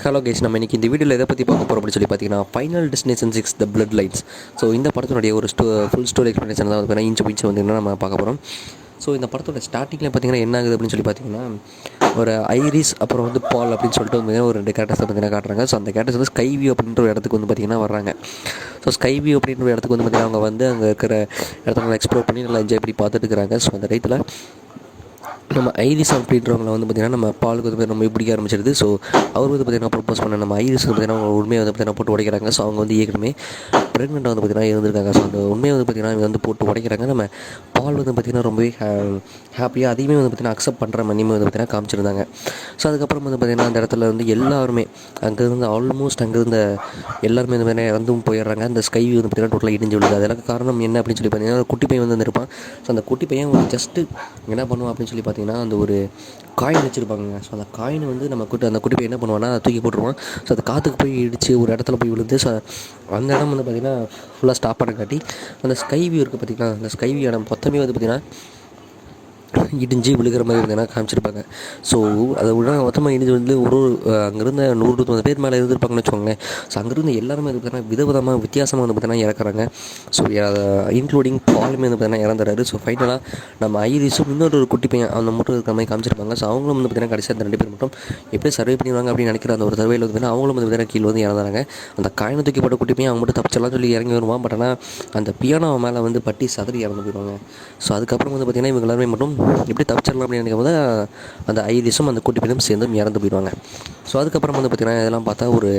Hello guys, நம்ம இன்றைக்கி இந்த வீடியோவில் எதை பற்றி பார்க்க போகிறோம் அப்படின்னு சொல்லி பார்த்தீங்கன்னா, final destination 6 the blood lines. So இந்த படத்தினுடைய ஒரு ஃபுல் ஸ்டோரி எக்ஸ்ப்ளனேஷன் தான் வந்து இன்ச்சு பிச்சு வந்து நம்ம பார்க்க போகிறோம். ஸோ இந்த படத்தோட ஸ்டார்டிங்கில் பார்த்தீங்கன்னா என்ன ஆகுது அப்படின்னு சொல்லி பார்த்தீங்கன்னா, ஒரு ஐரிஸ் அப்புறம் வந்து பால் அப்படின்னு சொல்லிட்டு வந்து ஒரு 2 கேரக்டர்ஸை பார்த்தீங்கன்னா காட்டுறாங்க. ஸோ அந்த கேரக்டர்ஸ் வந்து ஸ்கைவியூ அப்படின்ற ஒரு இடத்துக்கு வந்து பார்த்திங்கன்னா வர்றாங்க. ஸோ ஸ்கைவியூ அப்படின்ற ஒரு இடத்துக்கு வந்து பார்த்திங்கன்னா அவங்க வந்து அங்கே இருக்கிற இடத்துல எக்ஸ்ப்ளோர் பண்ணி நல்லா என்ஜாய் பண்ணி பார்த்துட்டு இருக்கிறாங்க. ஸோ அந்த டயத்தில் நம்ம ஐரிஸ் அப்படின்றவங்களை வந்து பார்த்திங்கன்னா நம்ம பாலுக்கு வந்து ரொம்ப பிடிக்க ஆரம்பிச்சிருது. ஸோ அவர் வந்து பார்த்திங்கன்னா ப்ரொப்போஸ் பண்ண நம்ம ஐரிஸ் பார்த்திங்கன்னா அவங்க உண்மையை வந்து பார்த்திங்கன்னா போட்டு உடைக்கிறாங்க. ஸோ அவங்க வந்து ஏற்கனவே ப்ரெக்னெண்ட்டாக வந்து பார்த்திங்கன்னா இருந்திருக்காங்க. ஸோ அந்த உண்மையை வந்து பார்த்திங்கன்னா இவங்க வந்து போட்டு உடைக்கிறாங்க. நம்ம பால் வந்து பார்த்திங்கன்னா ரொம்பவே ஹாப்பியாக அதையுமே வந்து பார்த்திங்கன்னா அக்செப்ட் பண்ணுற மணியுமே வந்து பார்த்திங்கன்னா காமிச்சிருந்தாங்க. ஸோ அதுக்கப்புறம் வந்து பார்த்திங்கன்னா அந்த இடத்துல வந்து எல்லாருமே அங்கேருந்து ஆல்மோஸ்ட் அங்கேருந்த எல்லாருமே வந்து பார்த்திங்கன்னா இறந்தும் போயிடுறாங்க. அந்த ஸ்கை வந்து பார்த்திங்கன்னா டோட்டலாக இடிஞ்சு விழுது. அதற்கு காரணம் என்ன அப்படின்னு சொல்லி பார்த்திங்கன்னா, ஒரு குட்டி பையன் வந்து இருப்பான். ஸோ அந்த குட்டி பையன் வந்து ஜஸ்ட்டு என்ன பண்ணுவான் அப்படின்னு சொல்லி பார்த்திங்கன்னா, அந்த ஒரு காயின் வச்சுருப்பாங்க. ஸோ அந்த காயின் வந்து நம்ம அந்த குட்டி பையன் என்ன பண்ணுவான்னா அதை தூக்கி போட்டுருவான். ஸோ அது காற்றுக்கு போய் இடித்து ஒரு இடத்துல போய் விழுந்து. ஸோ அந்த இடம் வந்து பார்த்திங்கன்னா ஃபுல்லாக ஸ்டாப் பண்ண காட்டி அந்த ஸ்கை வியூ இருக்குது பார்த்திங்கன்னா, அந்த ஸ்கை வியூ இடம் மொத்தமே வந்து பார்த்திங்கன்னா இடிஞ்சு விழுகிற மாதிரி இருந்ததுன்னா காமிச்சிருப்பாங்க. ஸோ அதை விட மொத்தமாக இடிஞ்சு வந்து ஒரு அங்கேருந்த 100-100 பேர் மேலே இருந்திருப்பாங்கன்னு வச்சுக்கோங்களேன். ஸோ அங்கேருந்து எல்லாருமே வந்து பார்த்தீங்கன்னா விதவிதமாக வித்தியாசமாக வந்து பார்த்தீங்கன்னா இறக்குறாங்க. ஸோ இன்க்ளூடிங் பாலுமே வந்து பார்த்தீங்கன்னா இறந்துறாரு. ஸோ ஃபைனலாக நம்ம ஐரிஸும் இன்னொரு குட்டி பையன் அந்த மட்டும் இருக்கிற மாதிரி காமிச்சிருப்பாங்க. ஸோ அவங்களும் வந்து பார்த்தீங்கன்னா கடைசியாக அந்த 2 பேர் மட்டும் எப்படி சர்வே பண்ணிடுவாங்க அப்படின்னு நினைக்கிற அந்த ஒரு சர்வேயில் வந்து பார்த்தீங்கன்னா அவங்களும் வந்து பார்த்தீங்கன்னா கீழே வந்து இறந்தாங்க. அந்த காயினை தூக்கி போட்ட குட்டி பையன் அவங்க மட்டும் தப்பிச்சலாம் சொல்லி இறங்கி வருவான். பட் ஆனால் அந்த பியானோ மேலே வந்து பட்டி சதறி இறந்து போயிடுவாங்க. ஸோ அதுக்கப்புறம் வந்து பார்த்திங்கன்னா இவங்க எல்லாருமே மட்டும் எப்படி தப்பிச்சிடலாம் அப்படின்னு நினைக்கும் போது அந்த ஐரிஸும் அந்த குட்டி பையனும் சேர்ந்து இறந்து போயிடுவாங்க. ஸோ அதுக்கப்புறம் வந்து பார்த்திங்கன்னா இதெல்லாம் பார்த்தா ஒரு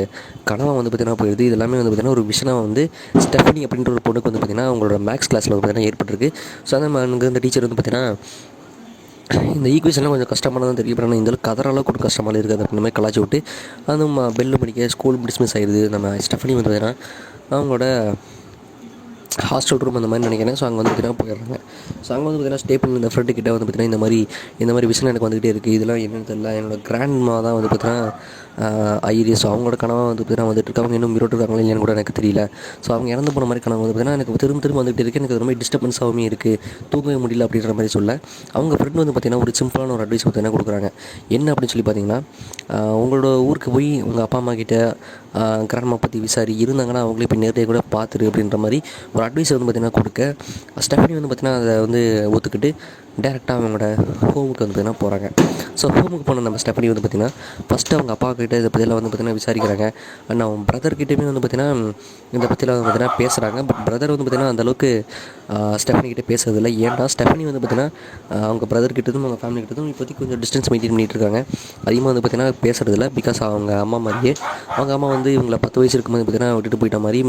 கனவை வந்து பார்த்திங்கன்னா போயிடுது. இது எல்லாமே வந்து பார்த்திங்கன்னா ஒரு விஷயம் வந்து ஸ்டெஃபனி அப்படின்ற ஒரு பொண்ணுக்கு வந்து பார்த்திங்கன்னா அவங்களோட மேக்ஸ் கிளாஸில் வந்து பார்த்திங்கன்னா ஏற்பட்டிருக்கு. ஸோ அந்த டீச்சர் வந்து பார்த்திங்கன்னா இந்த ஈக்குவேஷன்லாம் கொஞ்சம் கஷ்டமானதான் தெரியும். ஆனால் இந்த கதற அளவுக்கு கொஞ்சம் கஷ்டமாக இருக்குது அப்படின்ற மாதிரி கலாச்சி விட்டு அந்த பெல்லு படிக்க ஸ்கூல் டிஸ்மிஸ் ஆகிடுது. நம்ம ஸ்டெஃபனி வந்து பார்த்திங்கன்னா அவங்களோட ஹாஸ்டல் ரூம் அந்த மாதிரி நினைக்கிறேன். ஸோ அங்கே வந்து பார்த்திங்கன்னா போயிடுறாங்க. ஸோ அங்கே வந்து பார்த்திங்கன்னா ஸ்டே பண்ணி இந்த ஃப்ரெண்டு கிட்டே வந்து பார்த்திங்கன்னா இந்த மாதிரி விஷயம் எனக்கு வந்துகிட்டே இருக்குது, இதெல்லாம் என்னென்னு தெரியல, என்னோடய கிராண்ட்மா தான் வந்து பார்த்திங்கன்னா ஐரிஸ் அவங்களோட கனவாக வந்து பார்த்திங்கன்னா வந்துட்டு இருக்காங்க. இன்னும் மிரோட்டு இருக்காங்களா இல்லைன்னு கூட எனக்கு தெரியல. ஸோ அவங்க இறந்து போன மாதிரி கனவு வந்து பார்த்திங்கன்னா எனக்கு திரும்ப வந்துகிட்டு இருக்குது. எனக்கு ரொம்ப டிஸ்டர்பன்ஸாகவே இருக்குது, தூங்கவே முடியல அப்படின்ற மாதிரி சொல்ல அவங்க ஃப்ரெண்டு வந்து பார்த்திங்கன்னா ஒரு சிம்பிளான ஒரு அட்வைஸ் பார்த்திங்கன்னா கொடுக்குறாங்க. என்ன அப்படின்னு சொல்லி பார்த்திங்கன்னா, உங்களோட ஊருக்கு போய் உங்கள் அப்பா அம்மா கிட்ட கிராண்ட்மா பற்றி விசாரி இருந்தாங்கன்னா அவங்களே இப்போ நேரடியாக கூட பார்த்துரு அப்படின்ற மாதிரி ஒரு அட்வைஸ் வந்து பார்த்திங்கன்னா கொடுக்க ஸ்டெஃபனி வந்து பார்த்திங்கன்னா அதை வந்து ஒத்துக்கிட்டு டேரெக்டாக அவங்களோட ஹோமுக்கு வந்து பார்த்திங்கன்னா போகிறாங்க. ஸோ ஹோமுக்கு போன நம்ம ஸ்டெஃபனி வந்து பார்த்திங்கன்னா ஃபஸ்ட்டு அவங்க அப்பா கிட்டே இதை பற்றியெல்லாம் வந்து பார்த்திங்கன்னா விசாரிக்கிறாங்க. அண்ட் அவங்க பிரதர்கிட்டையுமே வந்து பார்த்திங்கன்னா இதை பற்றிலாம் வந்து பார்த்திங்கன்னா பேசுகிறாங்க. பட் பிரதர் வந்து பார்த்திங்கன்னா அந்தளவுக்கு ஸ்டெஃபனி கிட்டே பேசுறதில்லை. ஏன்னா ஸ்டெஃபனி வந்து பார்த்திங்கன்னா அவங்க பிரதர்கிட்டதும் அவங்க ஃபேமிலி கிட்டதும் இப்போதைக்கு கொஞ்சம் டிஸ்டன்ஸ் மெயின்டைன் பண்ணிகிட்டு இருக்காங்க. அதிகமாக வந்து பார்த்திங்கன்னா பேசுறதில்ல. பிகாஸ் அவங்க அம்மா மாதிரியே அவங்க அம்மா வந்து இவங்களை 10 வயசு இருக்கும்போது பார்த்திங்கன்னா விட்டுட்டு போயிட்ட மாதிரி,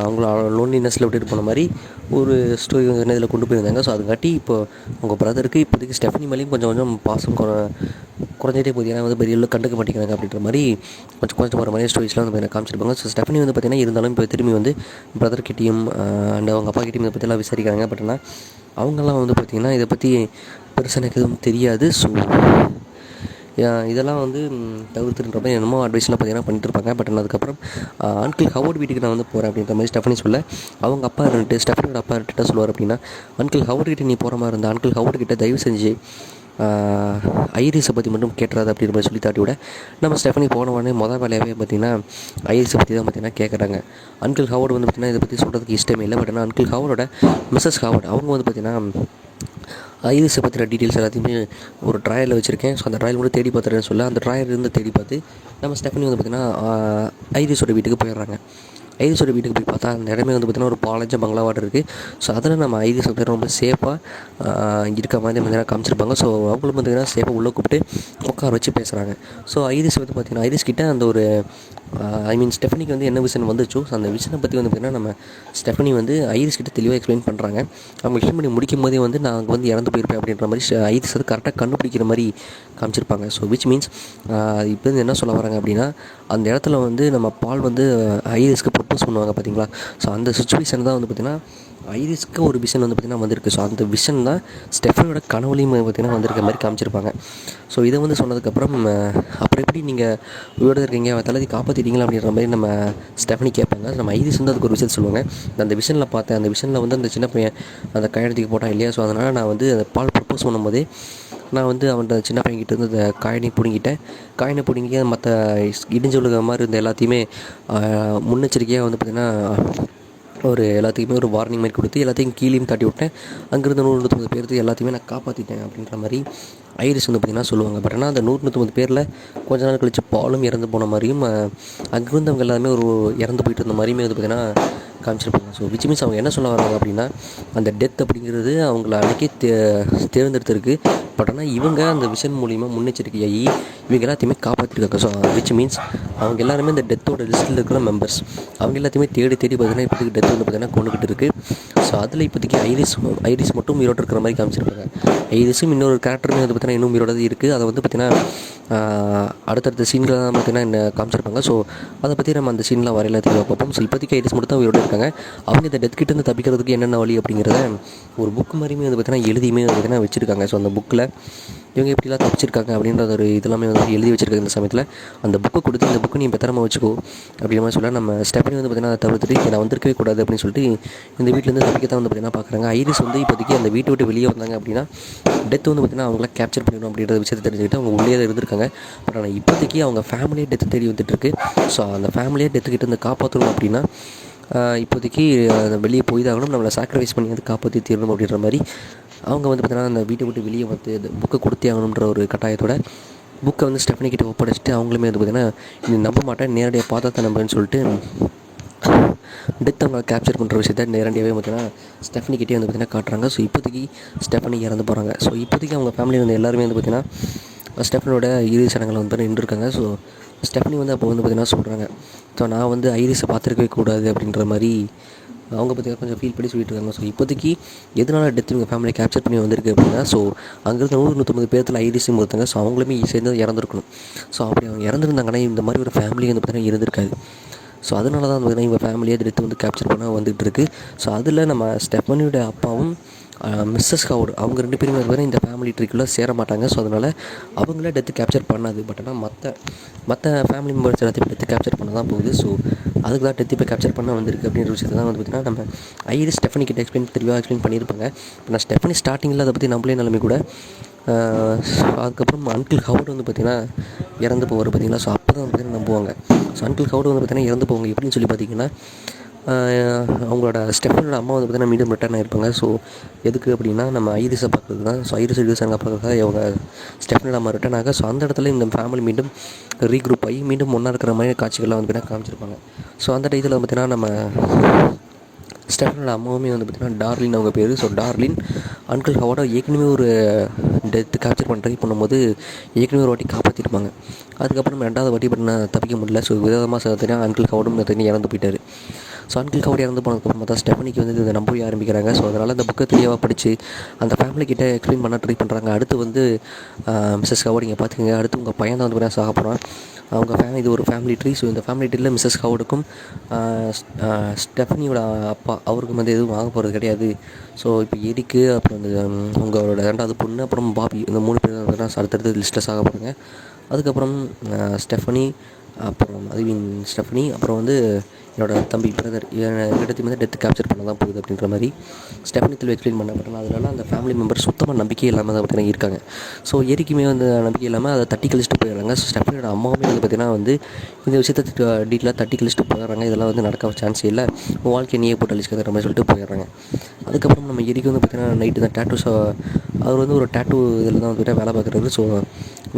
அவங்கள லோன்லினஸில் விட்டுட்டு போன மாதிரி ஒரு ஸ்டோரி வந்து இதில் கொண்டு போயிருந்தாங்க. ஸோ அதுக்காட்டி இப்போ உங்கள் பிரதருக்கு இப்போதைக்கு ஸ்டெஃபனி மேலேயும் கொஞ்சம் பாசம் குறைஞ்சிட்டே போகுது. ஏன்னா வந்து பெரிய கண்டுக்க மாட்டேங்கிறாங்க அப்படின்ற மாதிரி கொஞ்சம் வர மாதிரி ஸ்டோரிஸ்லாம் வந்து எனக்கு காமிச்சிருப்பாங்க. ஸோ ஸ்டெஃபனி வந்து பார்த்திங்கன்னா இருந்தாலும் இப்போ திரும்பி வந்து பிரதர்கிட்டையும் அண்ட் அவங்க அப்பா கிட்டையும் இதை பற்றிலாம் விசாரிக்கிறாங்க. பட் ஆனால் அவங்கெல்லாம் வந்து பார்த்திங்கன்னா இதை பற்றி பெருசாக எனக்கு எதுவும் தெரியாது. ஸோ இதெல்லாம் வந்து தவிர்த்துன்ற மாதிரி என்னமோ அட்வைஸ்லாம் பார்த்திங்கன்னா பண்ணிட்டு இருப்பாங்க. பட் அதுக்கப்புறம் அங்கிள் ஹவர்ட் வீட்டுக்கு நான் வந்து போகிறேன் அப்படின்ற மாதிரி ஸ்டெஃபனி சொல்ல அவங்க அப்பா இருந்துட்டு ஸ்டெஃபனியோட அப்பா இருந்துட்டு சொல்லுவார் அப்படின்னா, அங்கிள் ஹவர்ட் கிட்டே நீ போகிற மாதிரி இருந்தால் அங்கிள் ஹவர்ட் கிட்டே தயவு செஞ்சு ஐரிஸை பற்றி மட்டும் கேட்டுறாது அப்படின்ற மாதிரி சொல்லி தாட்டி விட நம்ம ஸ்டெஃபனி போன உடனே மொதல் வேலையாகவே பார்த்திங்கன்னா ஐரிஸை பற்றி தான் பார்த்திங்கன்னா கேட்குறாங்க. அங்கிள் ஹவர்ட் வந்து பார்த்திங்கன்னா இதை பற்றி சொல்கிறதுக்கு இஷ்டமே இல்லை. பட் ஆனால் அங்கிள் ஹவர்டோட மிஸ்ஸஸ் ஹவர்ட் அவங்க வந்து பார்த்திங்கன்னா ஐரிஸை பற்றின டீட்டெயில்ஸ் எல்லாத்தையுமே ஒரு ட்ராயரில் வச்சுருக்கேன். ஸோ அந்த ட்ராயர் கூட தேடி பார்த்துறேன்னு சொல்ல அந்த ட்ராயர்லேருந்து தேடி பார்த்து நம்ம ஸ்டெஃபனி வந்து பார்த்திங்கன்னா ஐரிஸோட வீட்டுக்கு போயிடுறாங்க. ஐரிஸோட வீட்டுக்கு போய் பார்த்தா அந்த இடமே வந்து பார்த்திங்கன்னா ஒரு பாலஞ்ச பங்களாவாட்டம் இருக்குது. ஸோ அதில் நம்ம ஐரிஸ் வந்து ரொம்ப சேஃபாக இருக்க மாதிரி வந்து காமிச்சிருப்பாங்க. ஸோ அவங்களும் பார்த்திங்கன்னா சேஃபாக உள்ளே கூப்பிட்டு உட்கார வச்சு பேசுகிறாங்க. ஸோ ஐரிஸ் வந்து பார்த்திங்கன்னா ஐரிஸ் கிட்டே அந்த ஒரு ஸ்டெஃபனிக்கு வந்து என்ன விஷயம் வந்துச்சோ ஸோ அந்த விஷயத்தை பற்றி வந்து பார்த்திங்கன்னா நம்ம ஸ்டெஃபனி வந்து ஐரிஸ் கிட்ட தெளிவாக எக்ஸ்பிளைன் பண்ணுறாங்க. அவங்க எக்ஸ்பிளைன் பண்ணி முடிக்கும் போதே வந்து நான் அங்கே வந்து இறந்து போயிருப்பேன் அப்படின்ற மாதிரி ஐரிஸ் வந்து கரெக்டாக கண்டுபிடிக்கிற மாதிரி காமிச்சிருப்பாங்க. ஸோ விச் மீன்ஸ் இப்போ வந்து என்ன சொல்ல வராங்க அப்படின்னா, அந்த இடத்துல வந்து நம்ம பால் வந்து ஐரிஸ்க்கு ப்ரப்போஸ் பண்ணுவாங்க பார்த்திங்களா. ஸோ அந்த சுச்சுவேஷன் தான் வந்து பார்த்திங்கன்னா ஐரிஸ்க்கு ஒரு விஷன் வந்து பார்த்திங்கன்னா வந்திருக்கு. ஸோ அந்த விஷன் தான் ஸ்டெஃபனியோட கனவுலையும் பார்த்திங்கன்னா வந்திருக்க மாதிரி காமிச்சிருப்பாங்க. ஸோ இதை வந்து சொன்னதுக்கப்புறம் அப்புறம் எப்படி நீங்கள் உயிரோடு இருக்கீங்க தளர்த்தி காப்பாற்றிட்டீங்களா அப்படின்ற மாதிரி நம்ம ஸ்டெஃபனி கேட்பாங்க. நம்ம ஐரிஸ் வந்து அதுக்கு ஒரு விஷயத்தை சொல்லுவாங்க. அந்த விஷனில் பார்த்தேன், அந்த விஷனில் வந்து அந்த சின்ன பையன் அந்த கல்யாணத்துக்கு போட்டான் இல்லையா. ஸோ அதனால் நான் வந்து அந்த பால் ப்ரப்போஸ் பண்ணும்போதே நான் வந்து அவன்கிட்ட சின்ன பையன்கிட்ட இருந்து அந்த காயினை பிடுங்கி மற்ற இடிஞ்சு விழுகிற மாதிரி இருந்த எல்லாத்தையுமே முன்னெச்சரிக்கையாக வந்து பார்த்திங்கன்னா எல்லாத்துக்குமே ஒரு வார்னிங் மாதிரி கொடுத்து எல்லாத்தையும் கீழேயும் தட்டி விட்டேன். அங்கேருந்து 100-150 பேருக்கு எல்லாத்தையுமே நான் காப்பாற்றிட்டேன் அப்படின்ற மாதிரி ஐரிஸ் வந்து பார்த்திங்கன்னா சொல்லுவாங்க. பட் ஆனால் அந்த 100-150 பேரில் கொஞ்ச நாள் கழித்து பாலும் இறந்து போன மாதிரியும் அங்கேருந்து எல்லாருமே ஒரு இறந்து போயிட்டு இருந்த மாதிரியுமே வந்து பார்த்திங்கன்னா காமிச்சிருப்பாங்க. ஸோ விச் மீன்ஸ் அவங்க என்ன சொல்ல வராங்க அப்படின்னா, அந்த டெத் அப்படிங்கிறது அவங்கள அன்றைக்கே தேர்ந்தெடுத்திருக்கு. பட் ஆனால் இவங்க அந்த விஷன் மூலிமா முன்னெச்சரிக்கையாகி இவங்க எல்லாத்தையுமே காப்பாற்றிருக்காங்க. ஸோ விச் மீன்ஸ் அவங்க எல்லாருமே இந்த டெத்தோட லிஸ்ட்டில் இருக்கிற மெம்பர்ஸ். அவங்க எல்லாத்தையுமே தேடி பார்த்திங்கன்னா இப்போதைக்கு டெத் வந்து பார்த்திங்கன்னா கொண்டுக்கிட்டு இருக்குது. ஸோ அதில் இப்போதைக்கு ஐரிஸ் மட்டும் உயிரோடு இருக்கிற மாதிரி காமிச்சிருப்பாங்க. ஐரிஸும் இன்னொரு கேரக்டருமே வந்து பார்த்திங்கன்னா இன்னும் உயிரோட இருக்குது. அதை வந்து பார்த்திங்கன்னா அடுத்தடுத்த சீன்கள் தான் பார்த்திங்கன்னா என்ன காமிச்சிருப்பாங்க. ஸோ அதை பற்றி நம்ம அந்த சீன்லாம் வரையில தெளிவாக பார்ப்போம். ஸோ இப்போதைக்கு ஐரிஸ் மட்டும் தான் உயிரோடு இருக்காங்க. அவங்க இந்த டெத் கிட்டேருந்து தப்பிக்கிறதுக்கு என்னென்ன வழி அப்படிங்கிறத ஒரு புக்கு மாதிரியுமே வந்து பார்த்திங்கன்னா எழுதியுமே வந்து பார்த்திங்கன்னா வச்சுருக்காங்க. ஸோ அந்த புக்கில் இவங்க எப்படிலாம் தப்பிச்சிருக்காங்க அப்படின்ற ஒரு இதெல்லாமே வந்து எழுதி வச்சுருக்காங்க. இந்த சமயத்தில் அந்த புக்கை கொடுத்து இந்த புக்கு நீ பத்திரமா வச்சுக்கோ அப்படின்ற மாதிரி சொல்ல நம்ம ஸ்டெஃபனி வந்து பார்த்திங்கன்னா அதை தவிர்த்துட்டு நான் வந்திருக்கவே கூடாது அப்படின்னு சொல்லிட்டு இந்த வீட்டிலேருந்து தப்பிக்கத்தான் வந்து பார்த்திங்கன்னா பார்க்குறாங்க. ஐரிஸ் வந்து இப்போதைக்கு அந்த வீட்டை விட்டு வெளியே வந்தாங்க அப்படின்னா டெத் வந்து பார்த்திங்கன்னா அவங்கள கேப்சர் பண்ணிடணும் அப்படின்ற விஷயத்தை தெரிஞ்சுக்கிட்டு அவங்க உள்ளே தான் இருந்திருக்காங்க. பட் ஆனால் இப்போதைக்கு அவங்க ஃபேமிலியே டெத்து தேடி வந்துட்டுருக்கு. ஸோ அந்த ஃபேமிலியே டெத்துக்கிட்ட இருந்து காப்பாற்றணும் அப்படின்னா இப்போதைக்கு வெளியே போய் தான் ஆகணும், நம்மளை சாக்ரிஃபைஸ் பண்ணி வந்து காப்பாற்றி தீரணும் அப்படின்ற மாதிரி அவங்க வந்து பார்த்திங்கன்னா அந்த வீட்டை விட்டு வெளியே வந்து இந்த புக்கை கொடுத்தே ஆகணுன்ற ஒரு கட்டாயத்தோட புக்கை வந்து ஸ்டெஃபனி கிட்ட ஒப்படைச்சிட்டு அவங்களுமே வந்து பார்த்திங்கன்னா நீ நம்ப மாட்டேன், நேரடியாக பார்த்தா தான் நம்புறேன்னு சொல்லிட்டு டெத் அவங்க கேப்சர் பண்ணுற விஷயத்த நேரடியாகவே பார்த்திங்கன்னா ஸ்டெஃபனிக்கிட்டே வந்து பார்த்திங்கன்னா காட்டுறாங்க. ஸோ இப்போதைக்கு ஸ்டெஃபனி இறந்து போகிறாங்க. ஸோ இப்போதைக்கு அவங்க ஃபேமிலியில் வந்து எல்லாருமே வந்து பார்த்திங்கன்னா ஸ்டெஃபனோட இறுதி சடங்குகள் வந்து நின்றுருக்காங்க. ஸோ ஸ்டெஃபனி வந்து அப்போ வந்து பார்த்திங்கன்னா சொல்கிறாங்க, ஸோ நான் வந்து ஐரிஸை பார்த்துருக்கவே கூடாது அப்படின்ற மாதிரி அவங்க பார்த்திங்கன்னா கொஞ்சம் ஃபீல் பண்ணி சொல்லிட்டு இருக்காங்க. ஸோ இப்போதைக்கு எதனால் டெத் இவங்க ஃபேமிலியை கேப்சர் பண்ணி வந்திருக்கு அப்படின்னா, ஸோ அங்கேருந்து 100-150 பேர்த்தில் ஐரிஸும் ஒருத்தாங்க. ஸோ அவங்களுமே சேர்ந்து இறந்துருக்கணும். ஸோ அப்படி அவங்க இறந்துருந்தாங்கன்னா இந்த மாதிரி ஒரு ஃபேமிலி வந்து பார்த்திங்கன்னா இருந்திருக்காது. ஸோ அதனால தான் வந்து இவங்க ஃபேமிலியை டெத்து வந்து கேப்சர் பண்ண வந்துகிட்டு இருக்குது. ஸோ அதில் நம்ம ஸ்டெஃபனியோட அப்பாவும் மிஸ்ஸஸ் ஹவுட் அவங்க 2 பேருமே வந்து இந்த ஃபேமிலி ட்ரீக்குள்ளே சேர மாட்டாங்க. ஸோ அதனால் அவங்களே டெத்து கேப்சர் பண்ணாது. பட் ஆனால் மற்ற ஃபேமிலி மெம்பர்ஸ் எல்லாத்தையும் டெத்து கேப்சர் பண்ண தான் போகுது. ஸோ அதுக்கு தான் டெத்து இப்போ கேப்சர் பண்ண வந்திருக்கு அப்படின்ற விஷயத்தை தான் வந்து பார்த்திங்கன்னா நம்ம ஐரிஸ் ஸ்டெஃபனி கிட்ட தெளிவாக எக்ஸ்பிளைன் பண்ணியிருப்பாங்க. இப்போ நான் ஸ்டெஃபனி ஸ்டார்டிங்கில் அதை பற்றி நம்மளே நிலைமை கூட அதுக்கப்புறம் அங்கிள் ஹவுட் வந்து பார்த்திங்கன்னா இறந்து போவார் பார்த்திங்களா. ஸோ அப்போ தான் வந்து பார்த்திங்கன்னா நம்புவாங்க. ஸோ அங்கிள் ஹவுட் வந்து பார்த்திங்கன்னா இறந்து போவாங்க எப்படின்னு சொல்லி பார்த்திங்கன்னா அவங்களோட ஸ்டெஃபனோட அம்மா வந்து பார்த்திங்கன்னா மீண்டும் ரிட்டர்ன் ஆகிருப்பாங்க. ஸோ எதுக்கு அப்படின்னா நம்ம ஐரிஸை பார்க்குறது தான். ஸோ ஐரிஸ் அங்கே பார்க்குறதா இவங்க ஸ்டெஃபனோட அம்மா ரிட்டர்ன் ஆக, ஸோ அந்த இடத்துல இந்த ஃபேமிலி மீண்டும் ரீக்ரூப் ஆகி மீண்டும் ஒன்றா இருக்கிற மாதிரி காட்சிகள்லாம் வந்து பார்த்திங்கன்னா காமிச்சிருப்பாங்க. ஸோ அந்த டயத்தில் பார்த்திங்கன்னா நம்ம ஸ்டெஃபனோட அம்மாவுமே வந்து பார்த்திங்கன்னா டார்லின் அவங்க பேர். ஸோ டார்லின் அங்கிள் ஹவார்டை ஏற்கனவே ஒரு டெத்து கேப்சர் பண்ண ட்ரை பண்ணும்போது ஏற்கனவே ஒரு வாட்டி காப்பாற்றிருப்பாங்க. அதுக்கப்புறம் 2வது வாட்டி பண்ண தப்பிக்க முடியல. ஸோ விதமாக பார்த்தீங்கன்னா அங்கிள் ஹவார்டும் பார்த்தீங்கன்னா இறந்து போயிட்டார். ஸோ அங்கிள் ஹவார்டு இறந்து போனதுக்கப்புறம் பார்த்தா ஸ்டெஃபனிக்கு வந்து இதை நம்பவே ஆரம்பிக்கிறாங்க. ஸோ அதனால் அந்த புக்கை தெளிவாக படித்து அந்த ஃபேமிலிக்கிட்ட எக்ஸ்பிளைன் பண்ண ட்ரை பண்ணுறாங்க. அடுத்து வந்து மிஸ்ஸஸ் ஹவார்டு இங்கே பார்த்துக்கங்க, அடுத்து உங்கள் பையன் தான் வந்து பார்த்தீங்கன்னா சாக போகிறான். அவங்க இது ஒரு ஃபேமிலி ட்ரீ. ஸோ இந்த ஃபேமிலி ட்ரீயில் மிஸ்ஸஸ் ஹவார்டுக்கும் ஸ்டெஃபனியோட அப்பா அவருக்கும் வந்து எதுவும் வாங்க போகிறது கிடையாது. ஸோ இப்போ எரிக்கு அப்புறம் வந்து உங்களோட 2வது பொண்ணு அப்புறம் பாபி இந்த 3 பேர் வந்து அடுத்தடுத்து லிஸ்ட்டில் சாக போகிறாங்க. அதுக்கப்புறம் ஸ்டெஃபனி அப்புறம் ஸ்டெஃபனி அப்புறம் வந்து என்னோடய தம்பி பிரதர் இடத்தையும் வந்து டெத்து கேப்சர் பண்ண தான் போகுது அப்படின்ற மாதிரி ஸ்டெஃபனி தெளிவாக எக்ஸ்பிளைன் பண்ணப்பட்டேன். அதனால அந்த ஃபேமிலி மெம்பர் சுத்தமாக நம்பிக்கை இல்லாமல் தான் பார்த்திங்கன்னா இருக்காங்க. ஸோ எரிக்குமே வந்து நம்பிக்கை இல்லாமல் அதை தட்டி கழிச்சிட்டு போயிடுறாங்க. ஸோ ஸ்டெஃபனியோட அம்மாவுமே வந்து பார்த்திங்கன்னா வந்து இந்த விஷயத்தை டீட்டெயிலாக தட்டி கழிச்சிட்டு போயிடுறாங்க. இதெல்லாம் வந்து நடக்க சான்ஸ் இல்லை, உங்கள் வாழ்க்கையை நீயே போட்டு அழிச்சிக்கிற மாதிரி சொல்லிட்டு போயிடுறாங்க. அதுக்கப்புறம் நம்ம எரிக்கு வந்து பார்த்திங்கன்னா நைட்டு தான் டேட்டூஸ் அவர் வந்து ஒரு டேட்டூ இதில் தான் வந்துட்டு வேலை பார்க்குறாரு. ஸோ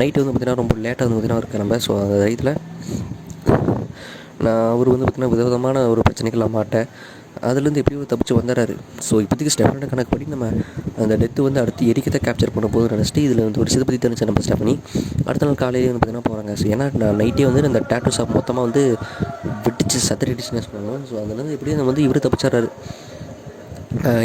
நைட்டு வந்து பார்த்திங்கன்னா ரொம்ப லேட்டாக வந்து பார்த்திங்கன்னா இருக்க நம்ம. ஸோ அந்த இதில் அவர் வந்து பார்த்திங்கன்னா விதவிதமான ஒரு பிரச்சனைகள் மாட்டேன் அதுலேருந்து எப்படியோ தப்பிச்சு வந்துடுறாரு. ஸோ இப்போதைக்கு ஸ்டெஃபனோட கணக்குப்படி நம்ம அந்த டெத்து வந்து அடுத்து எரிக்கத்தை கேப்சர் பண்ண போது நினச்சிட்டு இதில் வந்து ஒரு சிதை பற்றி தெரிஞ்ச நம்ம ஸ்டெஃபனி அடுத்த நாள் காலையில் வந்து பார்த்திங்கன்னா போகிறாங்க. ஸோ ஏன்னா நான் நைட்டே வந்து அந்த டேட்டூ ஷாப் மொத்தமாக வந்து வெட்டிச்சு சத்தரிடிச்சுன்னு சொன்னாங்க. ஸோ அதுலேருந்து எப்படியும் வந்து இவர் தப்பிச்சாரு.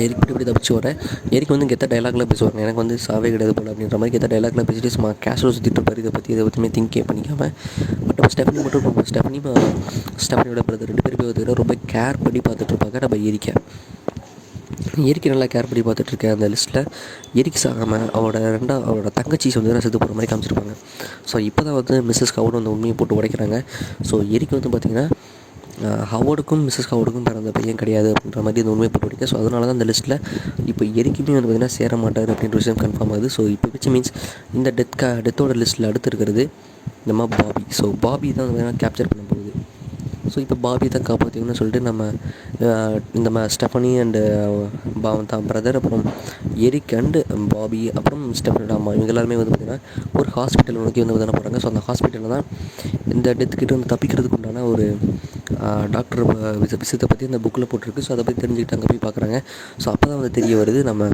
எரிக்கு இப்படி தப்பிச்சு வரேன். எரிக்கு வந்து கெத்த டைலாக்லாம் பேசுவாங்க, எனக்கு வந்து சாவே கிடையாது போல் அப்படின்ற மாதிரி கெத்த டைலாக்லாம் பேசிட்டு சும்மா கேஷுவல் சுற்றிட்டு இருப்பார். இதை பற்றியுமே திங்கே பண்ணிக்காமல். பட் நம்ம ஸ்டெஃபனி மட்டும் ஸ்டெஃபனியோட பிரதர் 2 பேருமே வந்து ரொம்ப கேர் பண்ணி பார்த்துட்ருப்பாங்க. நம்ம எரிக்கை நல்லா கேர் பண்ணி பார்த்துட்ருக்கேன். அந்த லிஸ்ட்டில் எரிக்கு சாகாமல் அவரோட தங்கச்சி வந்து செத்து போகிற மாதிரி காமிச்சிருப்பாங்க. ஸோ இப்போ தான் வந்து மிஸ்ஸஸ் ஹவார்டு வந்து உண்மையை போட்டு உடைக்கிறாங்க. ஸோ எரிக்கு வந்து பார்த்திங்கன்னா ஹவர்டுக்கும் மிஸ்ஸஸ் ஹவர்டுக்கும் பிறந்த பையன் கிடையாது அப்படின்ற மாதிரி அந்த உண்மை போட்டு. ஸோ அதனால தான் அந்த லிஸ்ட்டில் இப்போ எரிக்குமே வந்து பார்த்திங்கன்னா சேர மாட்டார் அப்படின்ற விஷயம் கன்ஃபார்ம் ஆகுது. ஸோ இப்போ வச்சு மீன்ஸ் இந்த டெத்தோட லிஸ்ட்டில் அடுத்து இருக்கிறது நம்ம பாபி. ஸோ பாபி தான் வந்து பார்த்திங்கன்னா கேப்சர் பண்ண போகுது. ஸோ இப்போ பாபி தான் காப்பாற்றிக்கணும்னு சொல்லிட்டு நம்ம ஸ்டெஃபனி அண்டு தான் பிரதர், அப்புறம் எரிக் அண்டு பாபி, அப்புறம் ஸ்டெஃபனோட அம்மா, இவங்க எல்லாருமே வந்து பார்த்திங்கன்னா ஒரு ஹாஸ்பிட்டல் நோக்கி வந்து தானே போகிறாங்க. ஸோ அந்த ஹாஸ்பிட்டலில் தான் இந்த டெத்துக்கிட்ட வந்து தப்பிக்கிறதுக்கு உண்டான ஒரு டாக்டர் விஷயத்தை பற்றி அந்த புக்கில் போட்டிருக்கு. ஸோ அதை பற்றி தெரிஞ்சுக்கிட்டு அங்கே போய் பார்க்குறாங்க. ஸோ அப்போ தான் வந்து தெரிய வருது நம்ம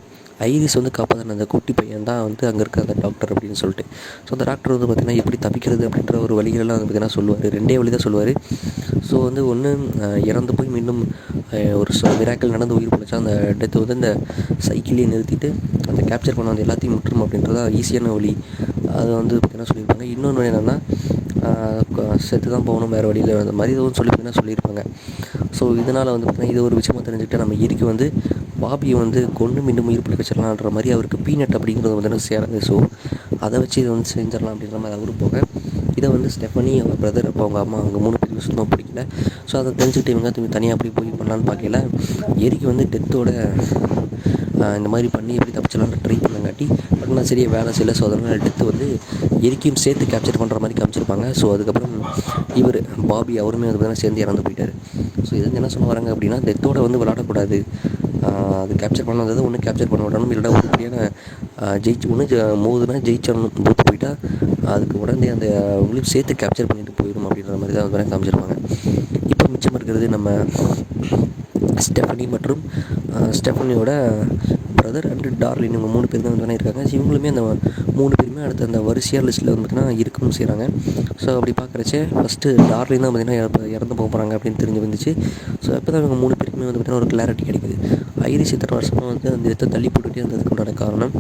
ஐரிஸ் வந்து காப்பாற்றின அந்த குட்டி பையன் தான் வந்து அங்கே இருக்க அந்த டாக்டர் அப்படின்னு சொல்லிட்டு. ஸோ அந்த டாக்டர் வந்து பார்த்திங்கன்னா எப்படி தப்பிக்கிறது அப்படின்ற ஒரு வழிகளெல்லாம் வந்து பார்த்திங்கன்னா சொல்லுவார். 2 வழி தான் சொல்லுவார். ஸோ வந்து ஒன்று இறந்து போய் மீண்டும் ஒரு மிராக்கள் நடந்து உயிர் பிழைச்சா அந்த டெத்து வந்து இந்த சைக்கிளையே நிறுத்திட்டு அதை கேப்சர் பண்ண வந்து எல்லாத்தையும் முற்றும் அப்படின்றத ஈஸியான வழி அதை வந்து பார்த்திங்கன்னா சொல்லியிருப்பாங்க. இன்னொன்று என்னென்னா செத்து தான் போகணும் வேறு வழியில் அந்த மாதிரி இதுவும் சொல்லியிருப்பாங்க. ஸோ இதனால் வந்து பார்த்திங்கன்னா இது ஒரு விஷயமாக தெரிஞ்சுக்கிட்டு நம்ம இருக்கு வந்து பாபியை வந்து கொண்டு மீண்டும் உயிர் பிழைக்க வச்சிடலான்ற மாதிரி அவருக்கு பீனட் அப்படிங்கிறது வந்து சேராது. ஸோ அதை வச்சு இதை வந்து செஞ்சிடலாம் அப்படின்ற மாதிரி அவரு போக இதை வந்து ஸ்டெஃபனி, அவங்க பிரதர், அப்போ அவங்க அம்மா, அவங்க 3 பேருக்கு சுத்தமாக பிடிக்கல. ஸோ அதை தெரிஞ்சுக்கிட்டு இவங்க தனியாக அப்படி போய் பண்ணலான்னு பார்க்கல. எரிக்கு வந்து டெத்தோட இந்த மாதிரி பண்ணி எப்படி தப்பிச்சலான்னு ட்ரை பண்ணங்காட்டி பட் நான் சரியாக வேலை செய்யலை. ஸோ அதனால் டெத்து வந்து எரிக்கையும் சேர்த்து கேப்சர் பண்ணுற மாதிரி காமிச்சிருப்பாங்க. ஸோ அதுக்கப்புறம் இவர் பாபி அவருமே வந்து பார்த்தீங்கன்னா சேர்ந்து இறந்து போயிட்டார். ஸோ இது என்ன சொல்ல வராங்க அப்படின்னா டெத்தோட வந்து விளாடக்கூடாது. அது கேப்சர் பண்ண வந்தது ஒன்று கேப்சர் பண்ண விடணும், இல்லைனா உருப்படியான மோதுனா ஜெயிச்சணும், தோற்று போயிட்டா அதுக்கு உடனே அந்த அவங்களையும் சேர்த்து கேப்சர் பண்ணிட்டு போயிடும் அப்படின்ற மாதிரி தான் வந்து காமிச்சிருப்பாங்க. இப்போ மிச்சம் இருக்கிறது நம்ம ஸ்டெஃபனி மற்றும் ஸ்டெஃபனியோட பிரதர் அண்டு டார்லின், இவங்க 3 பேர் தான் வந்து இருக்காங்க. இவங்களுமே அந்த 3 பேருமே அடுத்த அந்த வரிசையாக லிஸ்ட்டில் வந்து பார்த்திங்கன்னா இருக்கவும் செய்கிறாங்க. ஸோ அப்படி பார்க்குறச்சே ஃபஸ்ட்டு டார்லின் தான் பார்த்திங்கன்னா இறந்து போக போகிறாங்க அப்படின்னு தெரிஞ்சு வந்துச்சு. ஸோ அப்போ தான் இவங்க 3 பேருக்குமே வந்து பார்த்திங்கன்னா ஒரு கிளாரிட்டி கிடைக்குது. ஐரிஸ் இத்தனை வருஷமாக வந்து அந்த இடத்த தள்ளி போட்டுகிட்டே இருந்ததுக்கு உண்டான காரணம்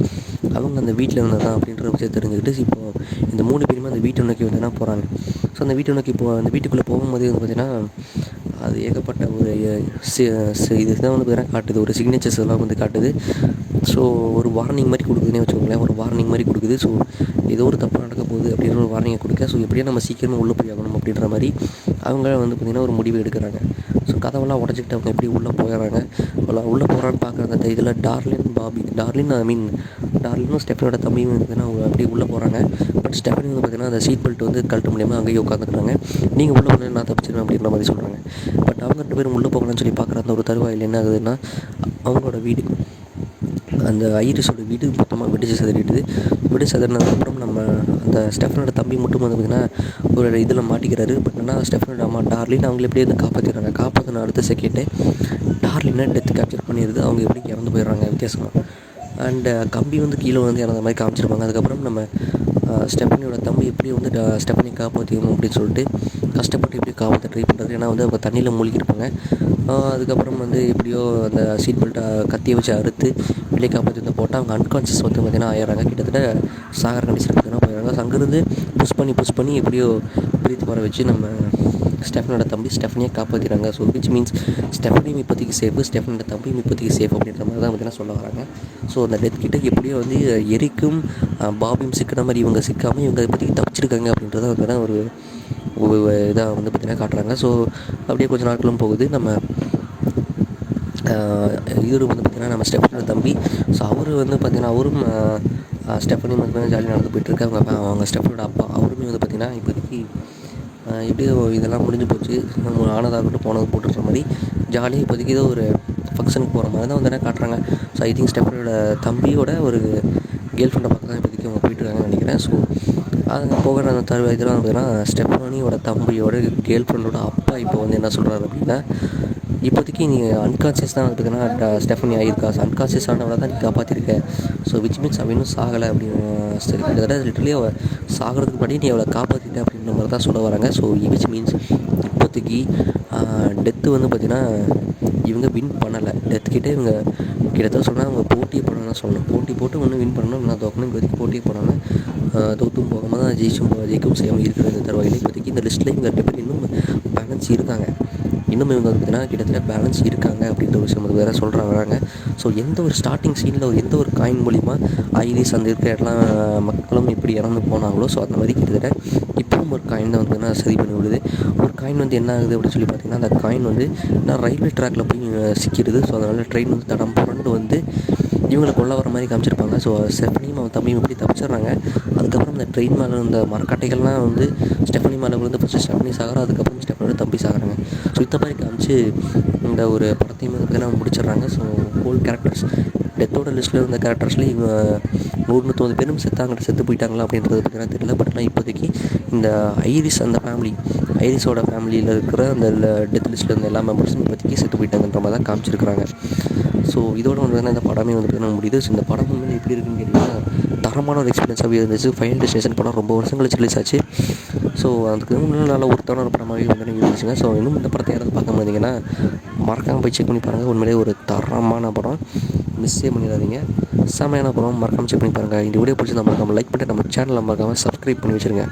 அவங்க அந்த வீட்டில் இருந்தது தான் அப்படின்ற விஷயத்தை தெரிஞ்சுக்கிட்டு இப்போது இந்த 3 பேருமே அந்த வீட்டை நோக்கி வந்து போகிறாங்க. ஸோ அந்த வீட்டை நோக்கி அந்த வீட்டுக்குள்ளே போகும்போது வந்து பார்த்திங்கன்னா அது ஏகப்பட்ட ஒரு இதுதான் வந்து பார்த்திங்கன்னா காட்டுது, ஒரு சிக்னேச்சர்ஸ் எல்லாம் வந்து காட்டுது. ஸோ ஒரு வார்னிங் மாதிரி கொடுக்குதுன்னே வச்சுக்கோங்களேன், ஒரு வார்னிங் மாதிரி கொடுக்குது. ஸோ ஏதோ ஒரு தப்பு நடக்க போகுது அப்படின்ற ஒரு வார்னிங்கை கொடுக்க, ஸோ எப்படியா நம்ம சீக்கிரமாக உள்ளே போய் ஆகணும் அப்படின்ற மாதிரி அவங்க வந்து பார்த்திங்கன்னா ஒரு முடிவு எடுக்கிறாங்க. ஸோ கதவெல்லாம் உடச்சிக்கிட்டு அவங்க எப்படி உள்ளே போயிடுறாங்க. உள்ளே போகிறான்னு பார்க்குறாங்க. அந்த இதில் டார்லினும் ஸ்டெஃபனியோட தம்பியும் வந்து பார்த்திங்கன்னா அப்படியே உள்ளே போகிறாங்க. பட் ஸ்டெஃபனி வந்து பார்த்திங்கன்னா அந்த சீட் பெல்ட் வந்து கழட்ட முடியாமல் அங்கேயே உட்காந்துக்கிறாங்க. நீங்கள் உள்ளே போன நான் தப்பிச்சிருவேன் அப்படின்ற மாதிரி சொல்கிறாங்க. பட் அவங்க 2 பேரும் உள்ளே போகலான்னு சொல்லி பார்க்குற அந்த ஒரு தருவாயில் என்ன ஆகுதுன்னா அவங்களோட வீடு, அந்த ஐரிஸோட வீடு மொத்தமாக வெடிச்சு சதறினதுக்கப்புறம் நம்ம அந்த ஸ்டெஃபனோட தம்பி மட்டும் வந்து பார்த்திங்கன்னா ஒரு இதில் மாட்டிக்கிறாரு. பட் ஆனால் ஸ்டெஃபனோட அம்மா டார்லின் அவங்கள எப்படியே வந்து காப்பாற்றின அடுத்த செகண்டே டார்லினை டெத்து கேப்சர் பண்ணிடுது. அவங்க எப்படி இறந்து போயிடுறாங்க வித்தியாசமாக. அண்டு கம்பி வந்து கீழே வந்து இறந்த மாதிரி காமிச்சிருப்பாங்க. அதுக்கப்புறம் நம்ம ஸ்டெஃபனியோட தம்பி எப்படி வந்து ஸ்டெஃபனி காப்பாற்றிக்கணும் அப்படின்னு சொல்லிட்டு கஷ்டப்பட்டு எப்படி காப்பாற்ற ட்ரை பண்ணுறது. ஏன்னா வந்து அவங்க தண்ணியில் மூழ்கிருப்பாங்க. அதுக்கப்புறம் வந்து எப்படியோ அந்த சீட் பெல்ட்டை கத்தியை வச்சு அறுத்து வெளியே காப்பாற்றி வந்து போட்டால் அவங்க அன்கான்ஷியஸ் வந்து பார்த்திங்கன்னா ஆயிடுறாங்க. கிட்டத்தட்ட சாகர கண்டிஷன் பார்த்திங்கன்னா போயிடுறாங்க. ஸோ அங்கேருந்து புஷ் பண்ணி எப்படியோ பிரீத் வர வச்சு நம்ம ஸ்டெஃபனோட தம்பி ஸ்டெஃபனியை காப்பாற்றிடுறாங்க. ஸோ விச் மீன்ஸ் ஸ்டெஃபனியும் இப்போதைக்கு சேஃபு, ஸ்டெஃபனோட தம்பியும் இப்போதைக்கு சேஃப் அப்படின்ற மாதிரி தான் பார்த்திங்கன்னா சொல்ல வராங்க. ஸோ அந்த டெத் கிட்ட எப்படியோ வந்து எரிக்கும் பாபியும் சிக்கிற மாதிரி இவங்க சிக்காமல் இவங்க இப்போதைக்கு தப்பிச்சிருக்காங்க அப்படின்றத வந்து ஒரு இதாக வந்து பார்த்திங்கன்னா காட்டுறாங்க. ஸோ அப்படியே கொஞ்சம் நாட்களும் போகுது. நம்ம இவர் வந்து பார்த்திங்கன்னா நம்ம ஸ்டெஃபனோட தம்பி. ஸோ அவர் வந்து பார்த்திங்கன்னா அவரும் ஸ்டெஃபனி வந்து பார்த்திங்கன்னா ஜாலியாக நடந்து போயிட்டுருக்கு. அவங்க ஸ்டெஃபனோட அப்பா அவருமே வந்து பார்த்திங்கன்னா இப்போதைக்கு எப்படியோ இதெல்லாம் முடிஞ்சு போச்சு, ஆனதாகட்டும் போனது போட்டுற மாதிரி ஜாலியாக இப்போதைக்கு ஏதோ ஒரு ஃபங்க்ஷனுக்கு போகிற மாதிரி தான் வந்து என்ன காட்டுறாங்க. ஸோ ஐ திங்க் ஸ்டெஃபனோட தம்பியோட ஒரு கேர்ள் ஃப்ரெண்டை பார்க்க தான் இப்போதைக்கு அவங்க போயிட்டுருக்காங்கன்னு நினைக்கிறேன். ஸோ அதுங்க போகிற அந்த இதெல்லாம் பார்த்தீங்கன்னா ஸ்டெஃபனியோட தம்பியோட கேர்ள் ஃப்ரெண்டோட அப்பா இப்போ வந்து என்ன சொல்கிறாரு அப்படின்னா இப்போதைக்கு நீ அன்கான்ஷியஸ் தான் பார்த்தீங்கன்னா ஸ்டெஃபனி ஆகியிருக்கா, அன்கான்ஷியஸ் ஆனவளை தான் நீ காப்பாற்றிருக்க. ஸோ விச் மீன்ஸ் அவள் இன்னும் சாகலை அப்படின்னு சரி கிட்டத்தட்ட லிட்டரலி அவள் சாகிறதுக்கு முன்னாடி நீ அவளை காப்பாற்றிட்ட அப்படின்ற மாதிரி தான் சொல்ல வராங்க. ஸோ விச் மீன்ஸ் இப்போதைக்கு டெத்து வந்து பார்த்திங்கன்னா இவங்க வின் பண்ணலை. டெத்துக்கிட்டே இவங்க கிட்டத்தட்ட சொன்னால் அவங்க போட்டியே போடணும்னு சொல்லணும். போட்டி போட்டு ஒன்று வின் பண்ணணும், நான் தோக்கணும். இப்போதைக்கு போட்டியே போடாமல் தோற்றும் போகாமல் தான் ஜெயிக்கவும் செய்யாமல் இருக்கிற இந்த தருவாயில் இப்போதைக்கு இந்த லிஸ்ட்டில் இவங்க 2 பேர் இன்னும் பேலன்ஸ் இருக்காங்க. இன்னும் இன்னுமே வந்து பார்த்திங்கன்னா கிட்டத்தட்ட பேலன்ஸ் இருக்காங்க அப்படின்ற ஒரு விஷயம் வந்து வேறு சொல்கிறாங்க. ஸோ எந்த ஒரு ஸ்டார்டிங் சீனில் எந்த ஒரு காயின் மூலிமா ஐரிஸ் அந்த இருக்கிற எல்லா மக்களும் எப்படி இறந்து போனாங்களோ, ஸோ அந்த மாதிரி கிட்டத்தட்ட இப்பவும் ஒரு காயின் தான் வந்து சரி பண்ணி விடுது. ஒரு காயின் வந்து என்ன ஆகுது அப்படின்னு சொல்லி பார்த்திங்கன்னா, அந்த காயின் வந்து ரயில்வே ட்ராக்கில் போய் சிக்கிடுது. ஸோ அதனால் ட்ரெயின் வந்து தடம் புரண்டு வந்து இவங்களை கொல்ல வர மாதிரி காமிச்சிருப்பாங்க. ஸோ ஸ்டெஃபனியும் அவன் தம்பியும் எப்படி தப்பிச்சிடுறாங்க. அதுக்கப்புறம் இந்த ட்ரெயின் மேலே இந்த மரக்கட்டைகள்லாம் வந்து ஸ்டெஃபனி மேலே விழுந்து ஃபஸ்ட்டு ஸ்டெஃபனி சாகிறா, அதுக்கப்புறம் ஸ்டெஃபனோட தம்பி சாகிறாங்க. ஸோ இந்த மாதிரி காமிச்சு இந்த ஒரு படத்தையும் வந்து பார்த்திங்கன்னா முடிச்சிடுறாங்க. ஸோ ஹோல் கேரக்டர்ஸ் டெத்தோட லிஸ்ட்டில் இருந்த கேரக்டர்ஸ்லேயும் இவங்க 190 பேரும் செத்து போயிட்டாங்களா அப்படின்றது பார்த்திங்கன்னா தெரியல. பட் ஆனால் இப்போதைக்கு இந்த ஐரிஸ் அந்த ஃபேமிலி, ஐரிஸோட ஃபேமிலியில் இருக்கிற அந்த டெத் லிஸ்ட்டில் இருந்த எல்லா மெம்பர்ஸும் இப்போதைக்கு செத்து போயிட்டாங்கன்ற மாதிரி தான் காமிச்சிருக்கிறாங்க. ஸோ இதோட வந்து இந்த படமே வந்து பார்த்திங்கன்னா முடியுது. ஸோ இந்த படம் வந்து எப்படி இருக்குன்னு கேட்டிங்கன்னா, தரமான ஒரு எக்ஸ்பீரியன்ஸாகவே இருந்துச்சு. ஃபைனல் டெஸ்டினேஷன் படம் ரொம்ப வருஷம் கழிச்சு ரிலீஸ் ஆச்சு. ஸோ அதுக்கு இன்னும் நல்ல ஒருத்தான ஒரு படமாகவே வந்து இருந்துச்சுங்க. ஸோ இன்னும் இந்த படத்தை யாராவது பார்க்க முடியாதீங்கன்னா மறக்காமல் போய் செக் பண்ணி பாருங்கள். உண்மையிலே ஒரு தரமான படம், மிஸ்ஸே பண்ணிடாதீங்க. செமையான படம், மறக்காமல் செக் பண்ணி பாருங்கள். இந்த வீடியோ பிடிச்சி மறக்காமல் லைக் பண்ணிட்டு நம்ம சேனலை மறக்காமல் சப்ஸ்கிரைப் பண்ணி வச்சுருங்க.